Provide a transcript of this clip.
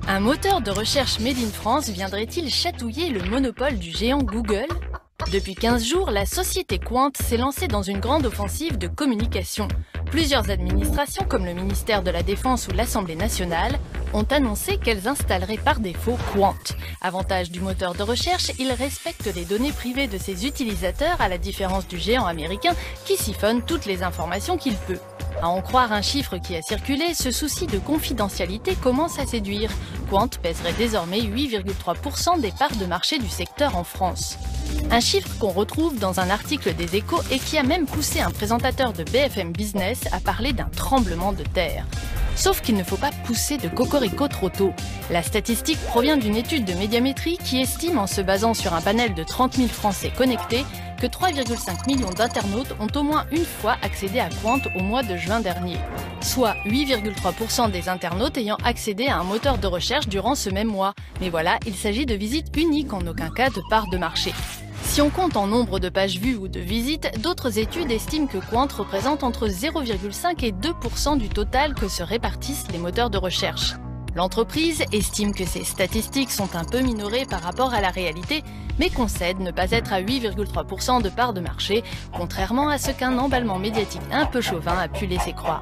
Un moteur de recherche Made in France viendrait-il chatouiller le monopole du géant Google? Depuis 15 jours, la société Qwant s'est lancée dans une grande offensive de communication. Plusieurs administrations, comme le ministère de la Défense ou l'Assemblée nationale, ont annoncé qu'elles installeraient par défaut Qwant. Avantage du moteur de recherche, il respecte les données privées de ses utilisateurs, à la différence du géant américain qui siphonne toutes les informations qu'il peut. À en croire un chiffre qui a circulé, ce souci de confidentialité commence à séduire. Qwant pèserait désormais 8,3% des parts de marché du secteur en France. Un chiffre qu'on retrouve dans un article des Échos et qui a même poussé un présentateur de BFM Business à parler d'un tremblement de terre. Sauf qu'il ne faut pas pousser de cocorico trop tôt. La statistique provient d'une étude de Médiamétrie qui estime, en se basant sur un panel de 30 000 Français connectés, que 3,5 millions d'internautes ont au moins une fois accédé à Qwant au mois de juin dernier, soit 8,3% des internautes ayant accédé à un moteur de recherche durant ce même mois. Mais voilà, il s'agit de visites uniques, en aucun cas de part de marché. Si on compte en nombre de pages vues ou de visites, d'autres études estiment que Qwant représente entre 0,5 et 2% du total que se répartissent les moteurs de recherche. L'entreprise estime que ces statistiques sont un peu minorées par rapport à la réalité, mais concède ne pas être à 8,3% de part de marché, contrairement à ce qu'un emballement médiatique un peu chauvin a pu laisser croire.